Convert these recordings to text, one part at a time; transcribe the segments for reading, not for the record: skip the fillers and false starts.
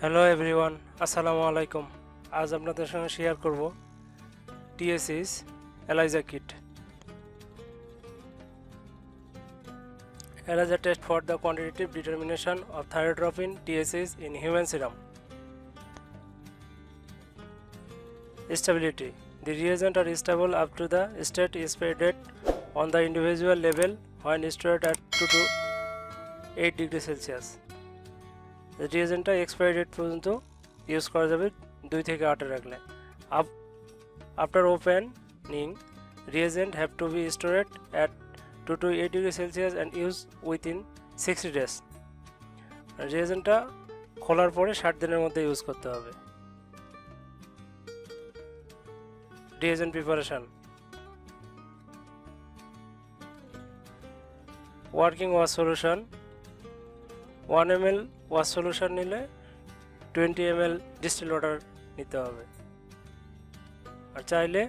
Hello everyone, আসসালামু আলাইকুম। আজ আপনাদের সঙ্গে শেয়ার করব TSS ELISA kit. ELISA test for the quantitative determination of thyrotropin TSS in human serum. Stability: the reagent are stable up to the state expiry on the individual level when stored at 2 to 8 degrees Celsius. রিয়েজেন্টটা expiry date পর্যন্ত use করা যাবে 2 থেকে 8 রাখলে। After opening reagent have to be stored at 2 to 8 degrees Celsius and used within 60 days. রিয়েজেন্টটা খোলার পরে 60 দিনের মধ্যে ইউজ করতে হবে। Reagent preparation: working wash solution 1 ml wash solution নিলে 20 ml ডিস্টিল ওয়াটার নিতে হবে। আর চাইলে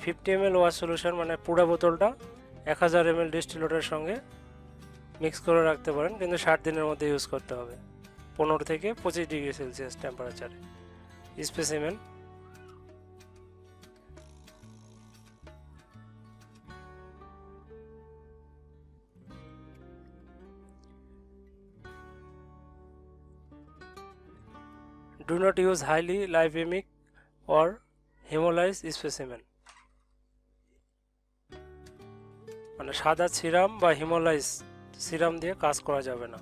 50 ml ওয়াশ সলিউশন মানে পুরো বোতলটা 1000 ml ডিস্টিল ওয়াটারের সঙ্গে মিক্স করে রাখতে পারেন, কিন্তু 60 দিনের মধ্যে ইউজ করতে হবে 15 থেকে 25 ডিগ্রি সেলসিয়াস টেম্পারেচারে। Specimen: do not use highly lipemic or hemolyzed specimen. মানে সাদা সিরাম বা হিমোলাইজ সিরাম দিয়ে কাজ করা যাবে না।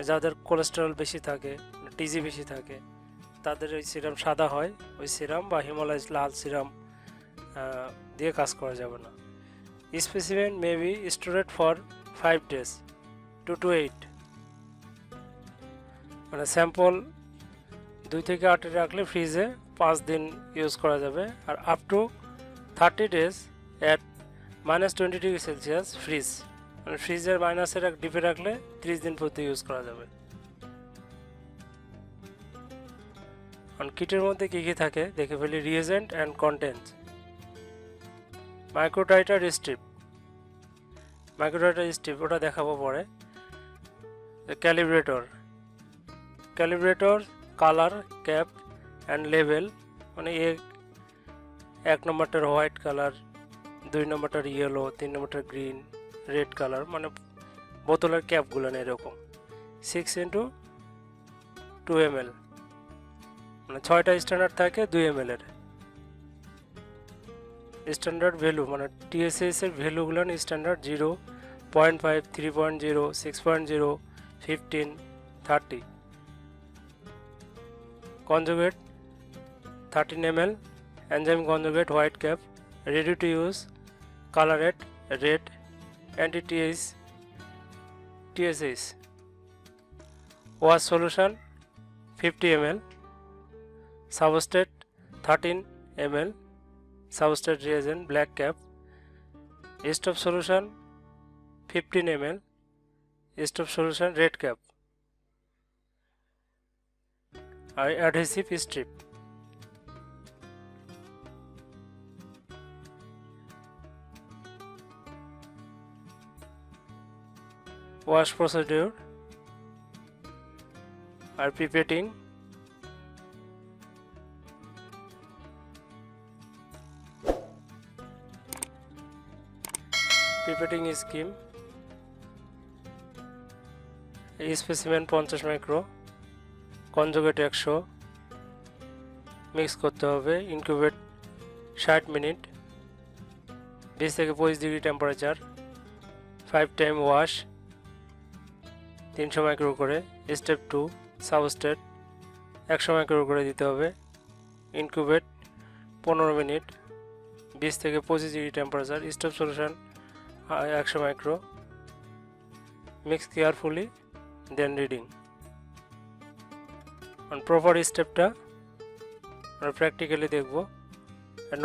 যাদের কোলেস্টেরল বেশি থাকে, টিজি বেশি থাকে, তাদের ওই সিরাম সাদা হয়, ওই সিরাম বা হিমোলাইজ লাল সিরাম দিয়ে কাজ করা যাবে না। Specimen may be storeyed for 5 days 2 to 8, মানে স্যাম্পল 2 থেকে 8 রাখলে ফ্রিজে 5 দিন ইউজ করা যাবে। আর up to 30 days at -20 degree celsius fridge, মানে ফ্রিজের মাইনাসের ডিপে রাখলে 30 দিন পর্যন্ত ইউজ করা যাবে। কিটের মধ্যে কী কী থাকে দেখে ফেলি। Reagent and contents: microtiter strip, ওটা দেখাবো পরে। Calibrator, colour, cap and level, মানে এক নম্বরটার হোয়াইট কালার, 2 নম্বরটার ইয়েলো, 3 নম্বরটার গ্রিন, রেড কালার, মানে বোতলের ক্যাপগুলো এরকম। 6 into 2 ml, মানে 6টা স্ট্যান্ডার্ড থাকে 2 ml এর। স্ট্যান্ডার্ড ভ্যালু মানে TSS এর ভ্যালুগুলো standard 0, 0.5, 3.0, 6.0, 15, 30। Conjugate 13 ml, enzyme conjugate white cap, ready to use, colorate red, TSS. Wash solution 50 ml, substrate 13 ml, substrate reagent black cap, stop solution 15 ml, stop solution red cap, আর adhesive strip। Wash procedure আর pipetting: pipetting scheme, specimen 50 micro, conjugate 100, mix করতে হবে। Incubate 60 minute, 20 থেকে 25 degree temperature, 5 time wash 300 micro করে। Step 2, substrate 100 micro করে দিতে হবে। Incubate 15 minute, 20 থেকে 25 degree temperature. Stop solution 100 micro, mix carefully, then reading. Proper স্টেপটা আমরা প্র্যাকটিক্যালি দেখব।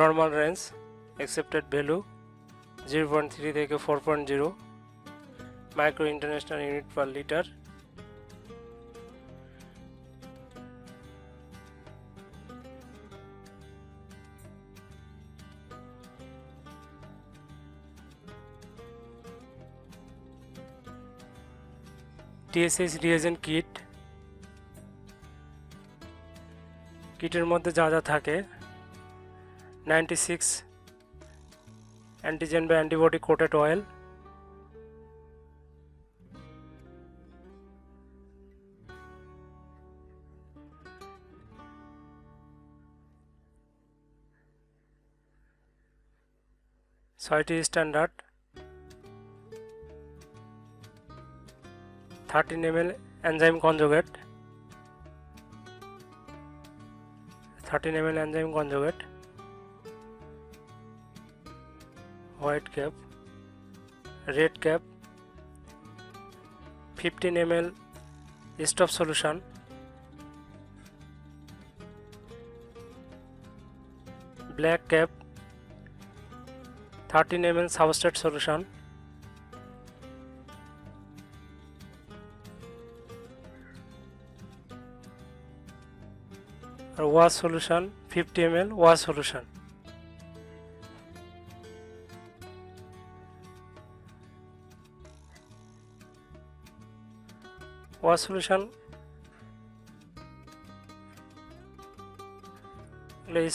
নর্মাল রেঞ্জ অ্যাকসেপ্টেড ভ্যালু 0.3 থেকে 4.0 micro international unit per litre. TSS reagent kit কিটের মধ্যে যা যা থাকে 96 অ্যান্টিজেন বা অ্যান্টিবডি কোটেড অয়েল, ছয়টি standard, 13 ml enzyme conjugate, 13 ml enzyme conjugate, white cap, red cap, 15 ml stop solution, black cap, 13 ml substrate solution, আর wash solution 50 ml wash solution. Wash solution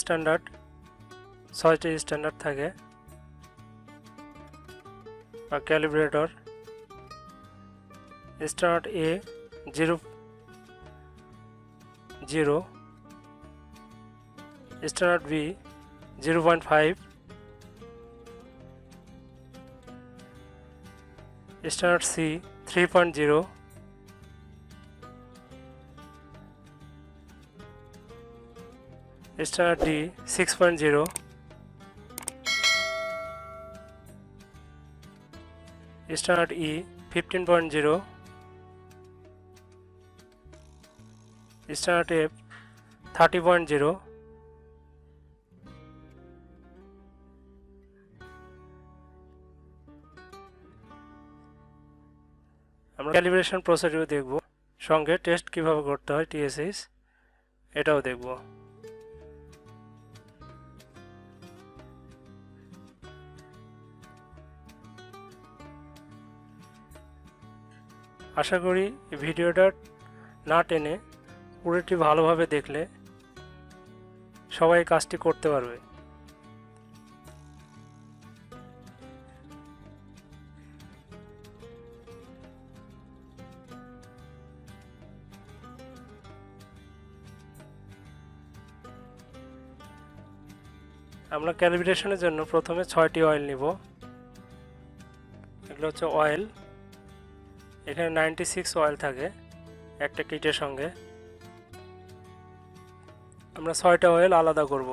standard, 6টি standard থাকে। বা calibrator standard A 0, standard B 0.5, standard C 3.0, standard D 6.0, standard E 15.0, standard F 30.0, আমরা calibration procedure দেখব, সঙ্গে test কিভাবে করতে হয় TSH এটাও দেখব। আশা করি এই ভিডিওটা না টেনে পুরোটি ভালোভাবে দেখলে সবাই কাজটি করতে পারবে। আমরা ক্যালিব্রেশনের জন্য প্রথমে 6টি অয়েল নিব। এগুলো হচ্ছে অয়েল, এখানে 96 অয়েল থাকে একটা কিটের সঙ্গে। আমরা 6টা অয়েল আলাদা করব।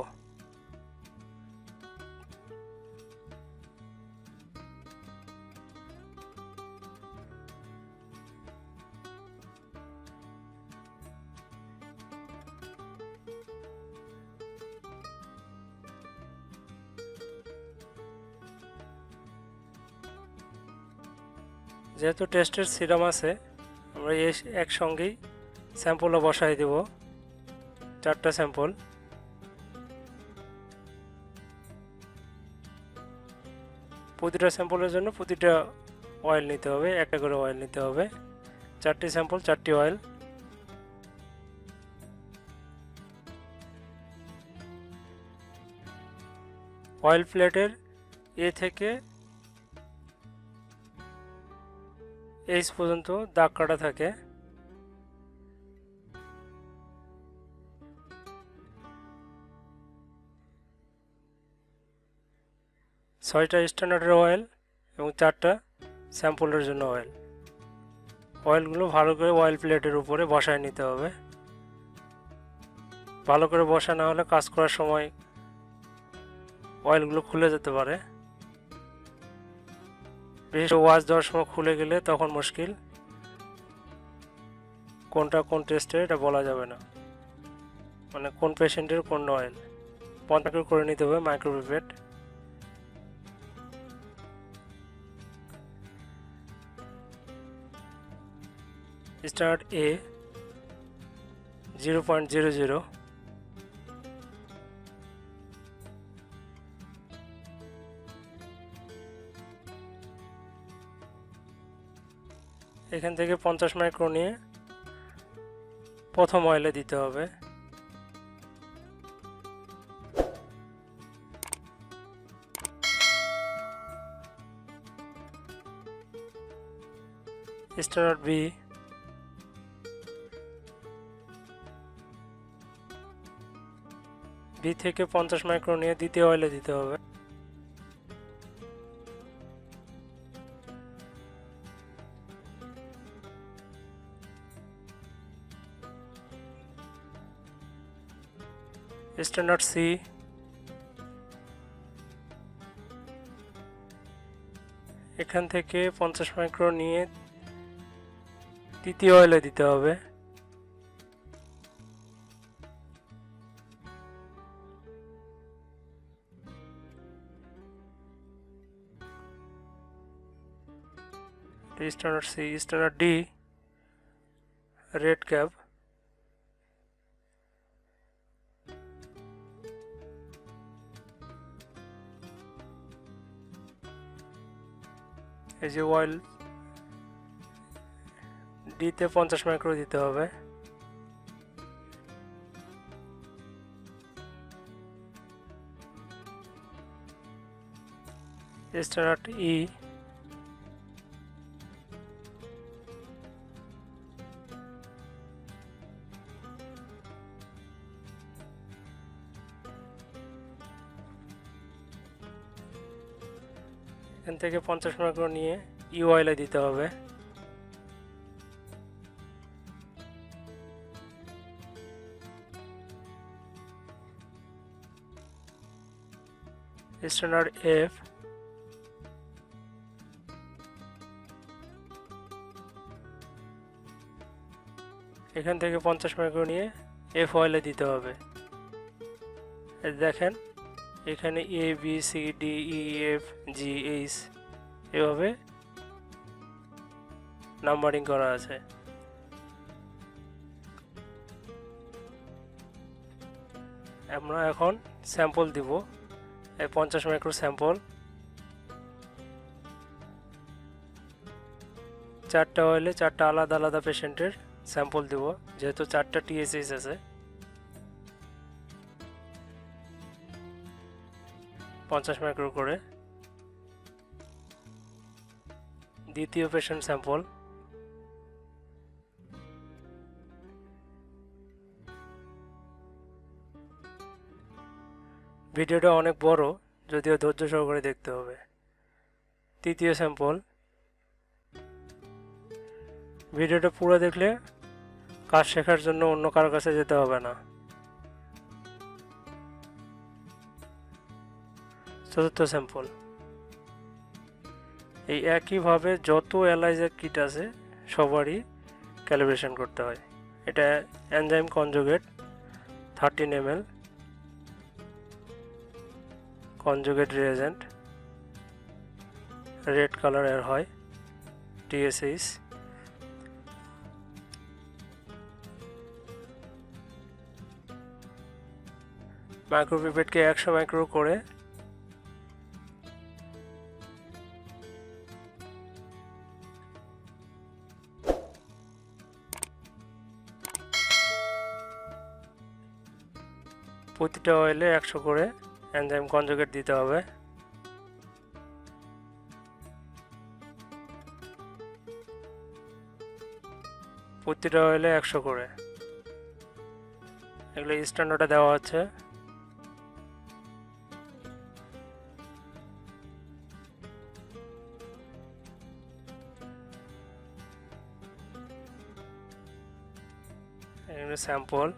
যেহেতু টেস্টের সিরাম আছে, আমরা একসঙ্গেই স্যাম্পলও বসাই দেব, 4টা স্যাম্পল। প্রতিটা স্যাম্পলের জন্য প্রতিটা অয়েল নিতে হবে, একটা করে অয়েল নিতে হবে। 4টি স্যাম্পল 4টি অয়েল। অয়েল প্লেটের এ থেকে এইচ পর্যন্ত দাগ কাটা থাকে। ছয়টা স্ট্যান্ডার্ডের অয়েল এবং 4টা স্যাম্পলের জন্য অয়েল। অয়েলগুলো ভালো করে অয়েল প্লেটের উপরে বসায় নিতে হবে। ভালো করে বসা না হলে কাজ করার সময় অয়েলগুলো খুলে যেতে পারে। বিশেষ ওয়াশ দেওয়ার সময় খুলে গেলে তখন মুশকিল, কোনটা কোন টেস্টের এটা বলা যাবে না, মানে কোন পেশেন্টের কোন অয়েল। পঞ্চাশ করে নিতে হবে মাইক্রোপিপেট। স্ট্যান্ডার্ড A 0.00, এখান থেকে 50 মাইক্রো নিয়ে প্রথম অয়েলে দিতে হবে। স্ট্যান্ডার্ড বি, বি থেকে 50 মাইক্রো নিয়ে দ্বিতীয় অয়েলে দিতে হবে। স্ট্যান্ডার্ড সি, এখান থেকে 50 মাইক্রো নিয়ে তৃতীয় অয়েলে দিতে হবে। Standard C. Standard D, red cap, এই যে অয়েল, ডিতে 50 মাইক্রো দিতে হবে। স্ট্যান্ডার্ড ই, এখান থেকে 50 মাইক্রো নিয়ে ই অয়েলে দিতে হবে। স্ট্যান্ডার্ড এফ, এখান থেকে 50 মাইক্রো নিয়ে এফ অয়েলে দিতে হবে। দেখেন এখানে A B C D E F G H এভাবে নাম্বারিং করা আছে। আমরা এখন স্যাম্পল দিব, এই 50 মাইক্রো স্যাম্পল 4টা অয়েলে 4টা আলাদা আলাদা পেশেন্টের স্যাম্পল দিব, যেহেতু 4টা টিএসএইচ আছে। 50 মাইক্রো করে দ্বিতীয় পেশেন্ট স্যাম্পল, ভিডিওটা অনেক বড়, যদিও ধৈর্য সহকারে দেখতে হবে। তৃতীয় স্যাম্পল, ভিডিওটা পুরো দেখলে কাজ শেখার জন্য অন্য কারো কাছে যেতে হবে না। চতুর্থ স্যাম্পল, এই একইভাবে যত এলাইজার কিট আছে সবারই ক্যালিব্রেশন করতে হয়। এটা enzyme conjugate 13 ml conjugate reagent, red কালারের হয়, টিএসএইচ। মাইক্রোপিপেটকে 100 মাইক্রো করে প্রতিটা অয়েলে 100 করে এনজাইম কনজুগেট দিতে হবে। প্রতিটা অয়েলে 100 করে, এগুলো স্ট্যান্ডার্ডে দেওয়া আছে। এগুলো স্যাম্পল,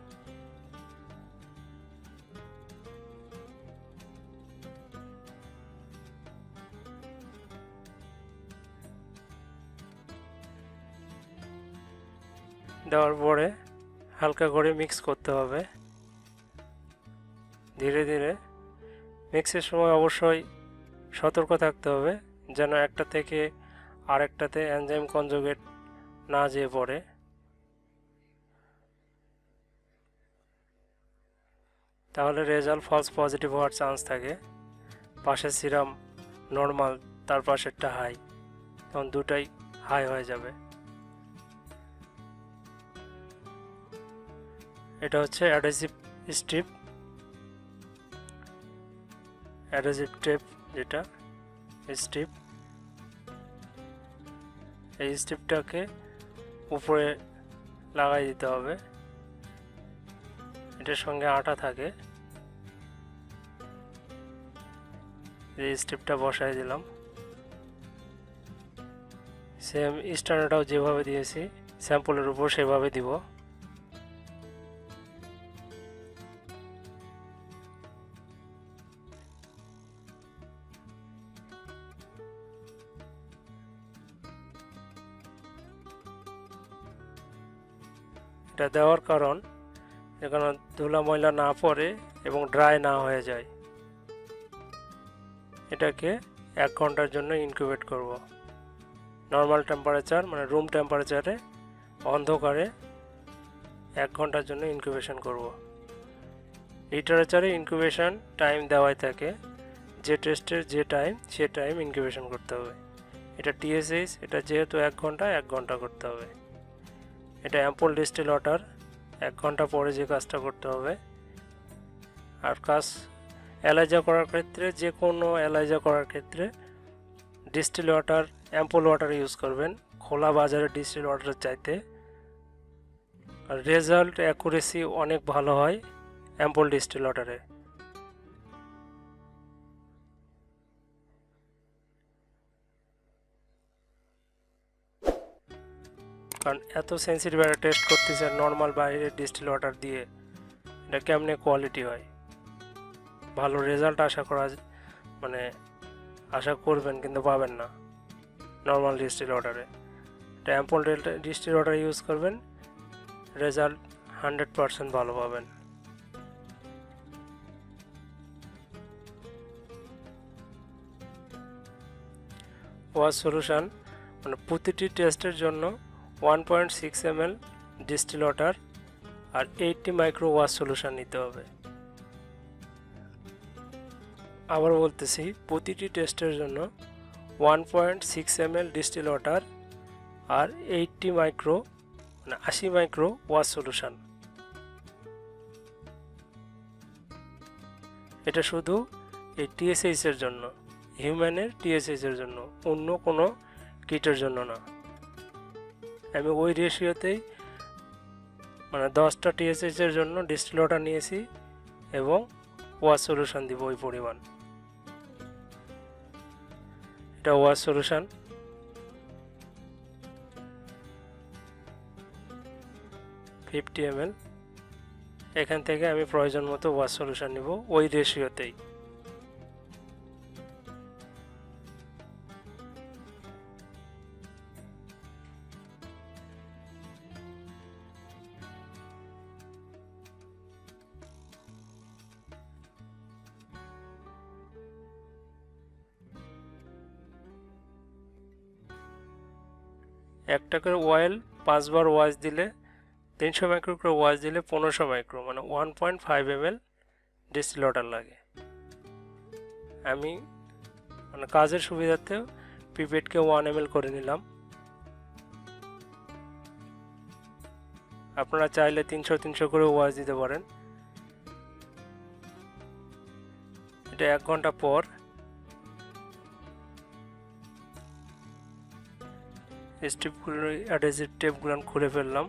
দেওয়ার পরে হালকা করে মিক্স করতে হবে ধীরে ধীরে। মিক্সের সময় অবশ্যই সতর্ক থাকতে হবে যেন একটা থেকে আরেকটাতে এনজাইম কনজুগেট না যেয়ে পড়ে। তাহলে রেজাল্ট ফলস পজিটিভ হওয়ার চান্স থাকে। পাশের সিরাম নর্মাল, তার পাশেরটা হাই, তখন দুটাই হাই হয়ে যাবে। এটা হচ্ছে অ্যাডহেসিভ স্ট্রিপ, অ্যাডহেসিভ টেপ যেটা স্ট্রিপ। এই স্ট্রিপটাকে উপরে লাগাই দিতে হবে। এটার সঙ্গে আটা থাকে, এই স্ট্রিপটা বসাই দিলাম। সেম স্ট্যান্ডটাও যেভাবে দিয়েছি স্যাম্পলের উপর সেভাবে দিব। এটা দেওয়ার কারণ যেন ধুলা ময়লা না পড়ে এবং ড্রাই না হয়ে যায়। এটাকে 1 ঘন্টার জন্য ইনকিউবেট করব। নর্মাল টেম্পারেচার মানে রুম টেম্পারেচারে অন্ধকারে 1 ঘন্টার জন্য ইনকিউবেশন করব। লিটারেচারে ইনকিউবেশন টাইম দেওয়াই থাকে, যে টেস্টের যে টাইম সে টাইম ইনকিউবেশন করতে হবে। এটা টিএসএইচ, এটা যেহেতু 1 ঘন্টা 1 ঘন্টা করতে হবে। এটা অ্যাম্পল ডিস্টিল ওয়াটার, 1 ঘন্টা পরে যে কাজটা করতে হবে। আর কাজ এলাইজা করার ক্ষেত্রে, যে কোনো এলাইজা করার ক্ষেত্রে distil water, ample water use করবেন খোলা বাজারে ডিস্টিল ওয়াটারের চাইতে। আর রেজাল্ট অ্যাকুরেসি অনেক ভালো হয় অ্যাম্পল ডিস্টিল ওয়াটারে। কারণ এত সেন্সিটিভ একটা টেস্ট করতেছে নর্মাল বাইরের ডিস্টিল ওয়াটার দিয়ে, এটা কেমনে কোয়ালিটি হয়। ভালো রেজাল্ট আশা করা মানে আশা করবেন কিন্তু পাবেন না নর্মাল ডিস্টিল ওয়াটারে। এটা অ্যাম্পল ডিস্টিল ওয়াটার ইউজ করবেন, রেজাল্ট 100% ভালো পাবেন। ওয়াশ সলিউশন মানে প্রতিটি টেস্টের জন্য 1.6 ml ডিস্টিল ওয়াটার আর 80 মাইক্রো ওয়াশ সলিউশন নিতে হবে। আবার বলতেছি, প্রতিটি টেস্টের জন্য 1.6 ml ডিস্টিল ওয়াটার আর 80 মাইক্রো মানে 80 মাইক্রো ওয়াশ সলিউশন। এটা শুধু এই টিএসএইচ এর জন্য, হিউম্যানের টিএসএইচ এর জন্য, অন্য কোনো কিটের জন্য না। আমি ওই রেশিওতেই মানে 10টা টিএসএইচ এর জন্য ডিস্টিল ওয়াটার নিয়েছি এবং ওয়াশ সলিউশন দিব ওই পরিমাণ। এটা ওয়াশ সলিউশন, $50 ml। এখান থেকে আমি প্রয়োজন মতো ওয়াশ সলিউশন নিব ওই রেশিওতেই। একটা করে অয়েল 5 বার ওয়াশ দিলে 300 মাইক্রো করে ওয়াশ দিলে 1500 মাইক্রো মানে 1.5 ml ডিস্টিল ওয়াটার লাগে। আমি মানে কাজের সুবিধার্থে পিপেটকে 1 ml করে নিলাম। আপনারা চাইলে 300 করে ওয়াশ দিতে পারেন। এটা 1 ঘন্টা পর স্ট্রিপগুলো অ্যাডহেসিভ টেপগুলো খুলে ফেললাম।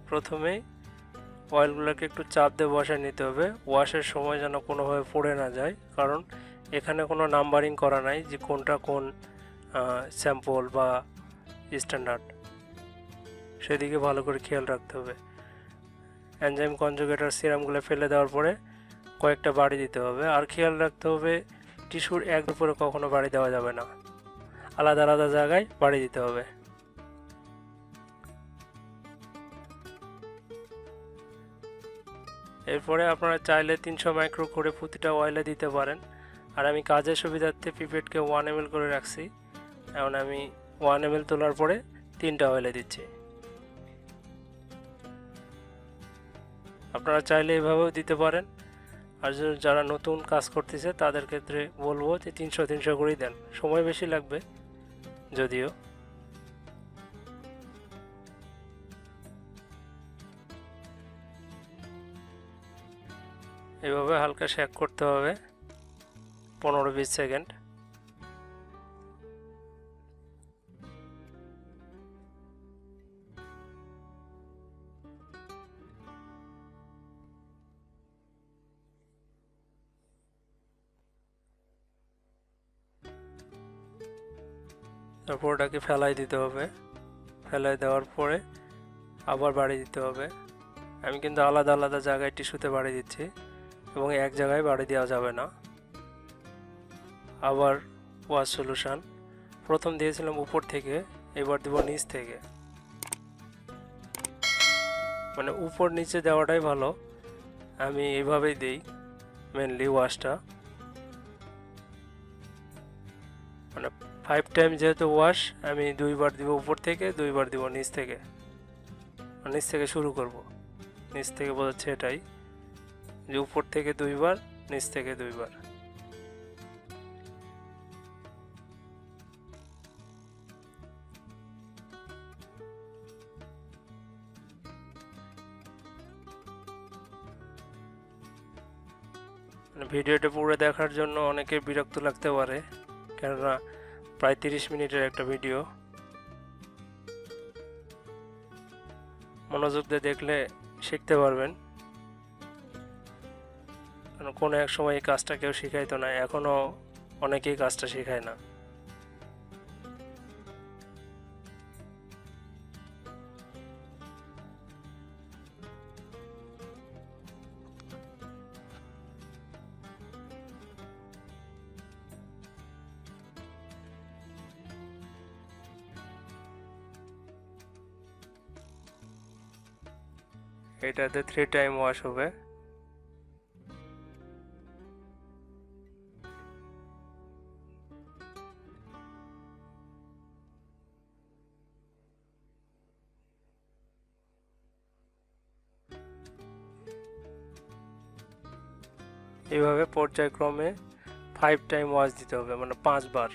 প্রথমে অয়েলগুলোকে একটু চাপ দিয়ে বসায় নিতে হবে, ওয়াশের সময় যেন কোনোভাবে পড়ে না যায়, কারণ এখানে কোনো নাম্বারিং করা নাই যে কোনটা কোন স্যাম্পল বা স্ট্যান্ডার্ড, সেদিকে ভালো করে খেয়াল রাখতে হবে। এনজাইম কনজুগেটর সিরামগুলো ফেলে দেওয়ার পরে কয়েকটা বাড়ি দিতে হবে। আর খেয়াল রাখতে হবে টিস্যুর এক উপরে কখনো বাড়ি দেওয়া যাবে না, আলাদা আলাদা জায়গায় বাড়ি দিতে হবে। এরপরে আপনারা চাইলে 300 মাইক্রো করে প্রতিটা অয়েলে দিতে পারেন। আর আমি কাজের সুবিধার্থে পিপেটকে 1 ml করে রাখছি। এখন আমি 1 ml তোলার পরে 3টা অয়েলে দিচ্ছি। আপনারা চাইলে এভাবেও দিতে পারেন। আর যারা নতুন কাজ করতেছে তাদের ক্ষেত্রে বলবো যে 300 করেই দেন, সময় বেশি লাগবে যদিও। এভাবে হালকা শেক করতে হবে 15-20 সেকেন্ড। তারপর ওটাকে ফেলাই দিতে হবে, ফেলাই দেওয়ার পরে আবার বাড়ি দিতে হবে। আমি কিন্তু আলাদা আলাদা জায়গায় টিস্যুতে বাড়ি দিচ্ছি এবং এক জায়গায় বাড়ি দেওয়া যাবে না। আবার ওয়াশ সলিউশন প্রথম দিয়েছিলাম উপর থেকে, এবার দেব নিচ থেকে। মানে উপর নিচে দেওয়াটাই ভালো, আমি এইভাবেই দিই মেনলি ওয়াশটা। মানে 5 টাইম যেহেতু ওয়াশ, আমি 2বার দিব উপর থেকে, 2বার দিব নিচ থেকে। নিচ থেকে শুরু করব, নিচ থেকে বোঝাচ্ছে এটাই যে উপর থেকে 2বার, নিচ থেকে 2বার। ভিডিওটা পুরো দেখার জন্য অনেকে বিরক্ত লাগতে পারে, কেননা প্রায় 30 মিনিটের একটা ভিডিও। মনোযোগ দিয়ে দেখলে শিখতে পারবেন, কারণ কোনো এক সময় এই কাজটা কেউ শিখাইতো না, এখনও অনেকেই কাজটা শেখায় না। এটাতে 3 টাইম ওয়াশ হবে। এইভাবে পর্যায়ক্রমে 5 টাইম ওয়াশ দিতে হবে, মানে 5 বার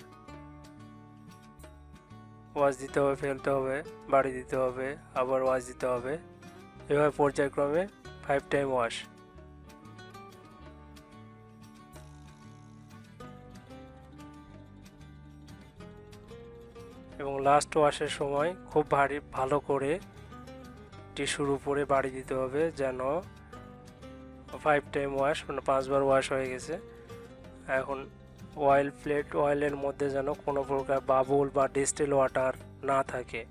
ওয়াশ দিতে হবে, ফেলতে হবে, বাড়ি দিতে হবে, আবার ওয়াশ দিতে হবে। এভাবে পর্যায়ক্রমে 5 টাইম ওয়াশ। এবং লাস্ট ওয়াশের সময় খুব ভালো করে টিস্যুর উপরে বাড়ি দিতে হবে, যেন 5 টাইম ওয়াশ, মানে 5 বার ওয়াশ হয়ে গেছে। এখন অয়েলের মধ্যে যেন কোনো প্রকার বাবুল বা ডিস্টিল ওয়াটার না থাকে।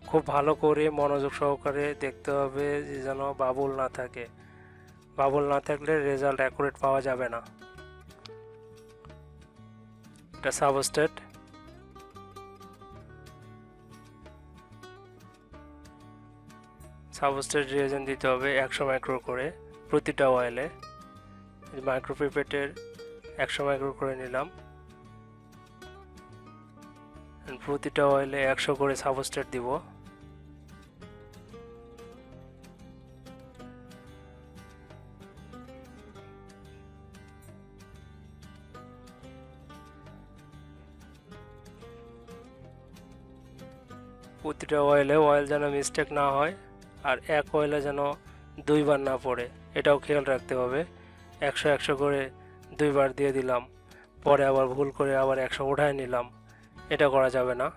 খুব ভালো করে মনোযোগ সহকারে দেখতে হবে যে যেন বাবুল না থাকে। বাবুল না থাকলে রেজাল্ট অ্যাকুরেট পাওয়া যাবে না। এটা সাবস্ট্রেট। সাবস্ট্রেট রিয়েজেন্ট দিতে হবে 100 মাইক্রো করে প্রতিটা অয়েলে। মাইক্রোপিপেটের 100 মাইক্রো করে নিলাম। প্রতিটা অয়েলে 100 করে সাবস্ট্রেট দিব। প্রতিটা অয়েল যেন মিস্টেক না হয়, আর এক অয়েলে যেন 2বার না পড়ে, এটাও খেয়াল রাখতে হবে। 100 করে 2বার দিয়ে দিলাম, পরে আবার ভুল করে আবার 100 উঠায় নিলাম, এটা করা যাবে না।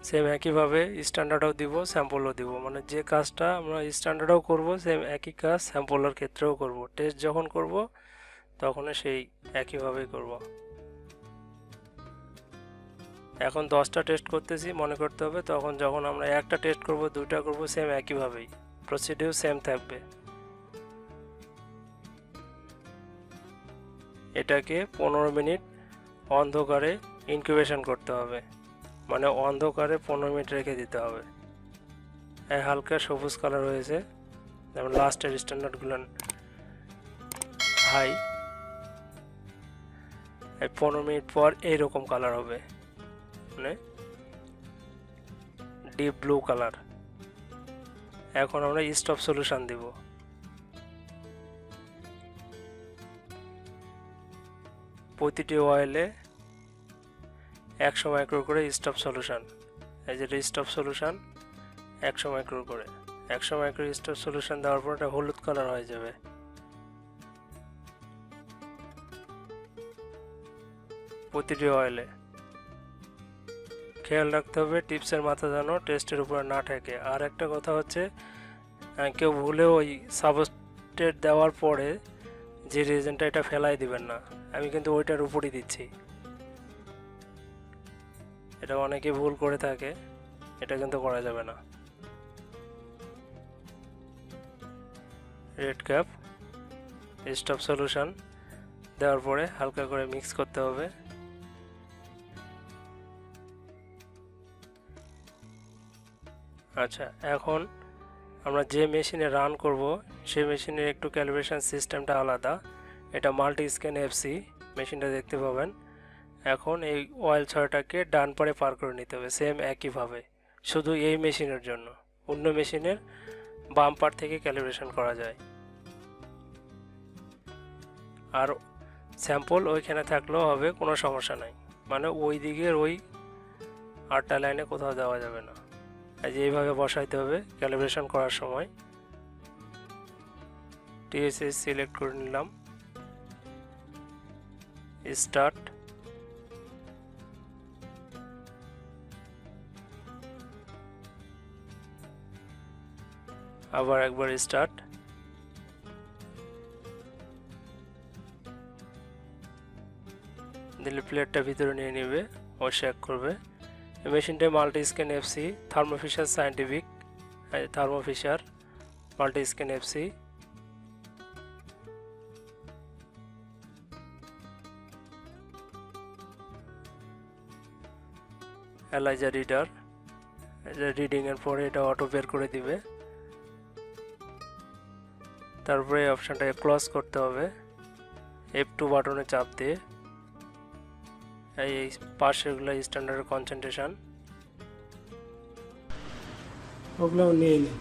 সেম একইভাবে স্ট্যান্ডার্ডও দিব, স্যাম্পলও দিব, মানে যে কাজটা আমরা স্ট্যান্ডার্ডও করব, সেম একই কাজ স্যাম্পলের ক্ষেত্রেও করব। টেস্ট যখন করব তখন সেই একইভাবেই করব। এখন 10টা টেস্ট করতেছি, মনে করতে হবে তখন যখন আমরা একটা টেস্ট করব, 2টা করব, সেম একইভাবেই প্রসিডিউর সেম থাকবে। এটাকে 15 মিনিট অন্ধকারে ইনকিউবেশন করতে হবে, মানে অন্ধকারে 15 মিনিট রেখে দিতে হবে। হালকা সবুজ কালার হয়েছে, যেমন লাস্টের স্ট্যান্ডার্ডগুলো হাই। 15 মিনিট পর এইরকম কালার হবে, মানে ডিপ ব্লু কালার। এখন আমরা স্টপ সলিউশন দিব। প্রতিটি অয়েলে 100 মাইক্রো করে স্টপ সলিউশন। এই যে স্টপ সলিউশন 100 মাইক্রো করে, 100 মাইক্রো স্টপ সলিউশন দেওয়ার পর এটা হলুদ কালার হয়ে যাবে। প্রতিটি অয়েলে। খেয়াল রাখতে হবে টিপসের মাথা যেন টেস্টের উপরে না ঠেকে। আর একটা কথা হচ্ছে কেউ ভুলেও ওই সাবস্ট্রেট দেওয়ার পরে যে রিজেন্টটা এটা ফেলাই দিবেন না, আমি কিন্তু ওইটার উপরই দিচ্ছি, এটা অনেকে ভুল করে থাকে, এটা কিন্তু করা যাবে না। রেড ক্যাপ স্টপ সলিউশন দেওয়ার পরে হালকা করে মিক্স করতে হবে। আচ্ছা, এখন আমরা যে মেশিনে রান করব সেই মেশিনের একটু ক্যালিব্রেশন সিস্টেমটা আলাদা। এটা মাল্টি স্ক্যান এফসি মেশিনটা দেখতে পাবেন। এখন এই অয়েল ছড়াটাকে ডান পারে পার করে নিতে হবে সেম একইভাবে, শুধু এই মেশিনের জন্য। অন্য মেশিনের বাম পার থেকে ক্যালিব্রেশন করা যায়। আর স্যাম্পল ওইখানে থাকলেও হবে, কোনো সমস্যা নাই, মানে ওই দিকের ওই 8টা লাইনে কোথাও দেওয়া যাবে না। এই যে এইভাবে বসাইতে হবে ক্যালিব্রেশন করার সময়। টিএসএস সিলেক্ট করে নিলাম, স্টার্ট, আবার একবার স্টার্ট, দিলে প্লেটটা ভিতরে নিয়ে নেবে ও শেক করবে। এই মেশিনটা multi scan FC thermo Fisher scientific, thermo Fisher multi scan FC. ELISA reader, reading এর পরে এটা অটো বের করে দিবে। তারপরে এই অপশনটাকে ক্লোজ করতে হবে F2 বাটনে চাপ দিয়ে। এই পাশেগুলো স্ট্যান্ডার্ড কনসেন্ট্রেশন ওগুলো নিয়ে নে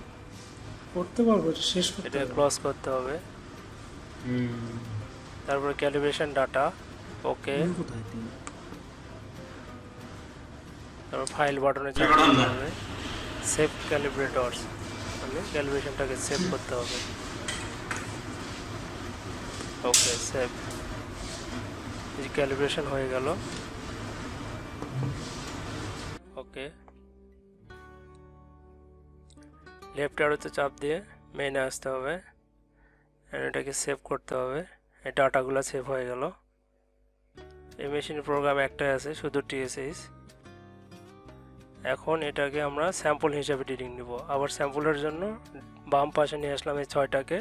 করতে পারবো, শেষ করতে এটা হবে। ক্লোজ করতে হবে। তারপরে ক্যালিব্রেশন ডাটা ওকে, কোথায় তুই? তারপর ফাইল বাটনে চাপ দিতে হবে, সেভ ক্যালিব্রেটরস, মানে ক্যালিব্রেশনটাকে সেভ করতে হবে। ওকে সেভ, এই ক্যালিব্রেশন হয়ে গেল। ওকে, লেফট অ্যারোতে চাপ দিয়ে মেইনে আসতে হবে, এটাকে সেভ করতে হবে। এই ডাটাগুলো সেভ হয়ে গেল। এই মেশিনের প্রোগ্রাম একটাই আছে, শুধু টিএসএইচ। এখন এটাকে আমরা স্যাম্পল হিসাবে রিডিং নিব। আবার স্যাম্পলের জন্য বাম পাশে নিয়ে আসলাম এই 6টাকে।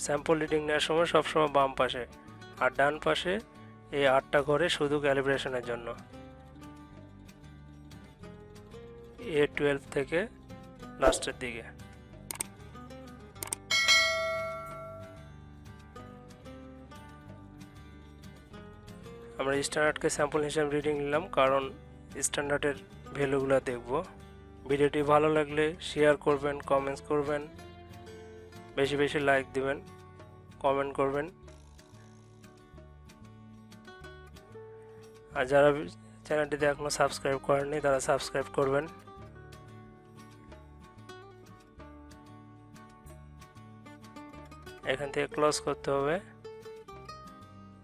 স্যাম্পল রিডিং নেওয়ার সময় সবসময় বাম পাশে, আর ডান পাশে এই 8টা ঘরে শুধু ক্যালিব্রেশনের জন্য। A12 থেকে লাস্টের দিকে। আমরা স্ট্যান্ডার্ডকে স্যাম্পল হিসাবে রিডিং নিলাম, কারণ স্ট্যান্ডার্ডের ভ্যালুগুলো দেখব। ভিডিওটি ভালো লাগলে শেয়ার করবেন, কমেন্টস করবেন, বেশি বেশি লাইক দিবেন, কমেন্ট করবেন। আর যারা চ্যানেলটিতে এখনো সাবস্ক্রাইব করেননি তারা সাবস্ক্রাইব করবেন। এখান থেকে ক্লোজ করতে হবে,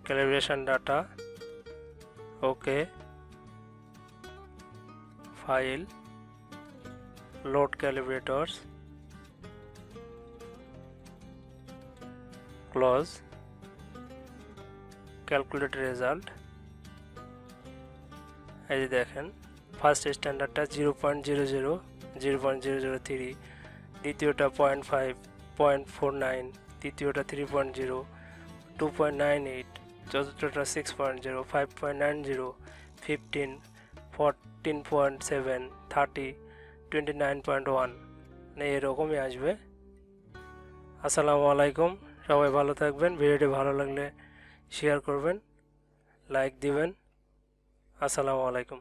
calibration data okay, file, load calibrators, close, calculate result. এই যে দেখেন ফার্স্ট স্ট্যান্ডার্ডটা 0.00, 0.003, দ্বিতীয়টা 0.5, 0.49, তৃতীয়টা 3.0, 2.98, চতুর্থটা 6.0, 5.90, 15, 14.7, 30, 29.1, এরকমই আসবে। আসসালামু আলাইকুম, সবাই ভালো থাকবেন। ভিডিওটি ভালো লাগলে শেয়ার করবেন, লাইক দিবেন। আসসালামু আলাইকুম।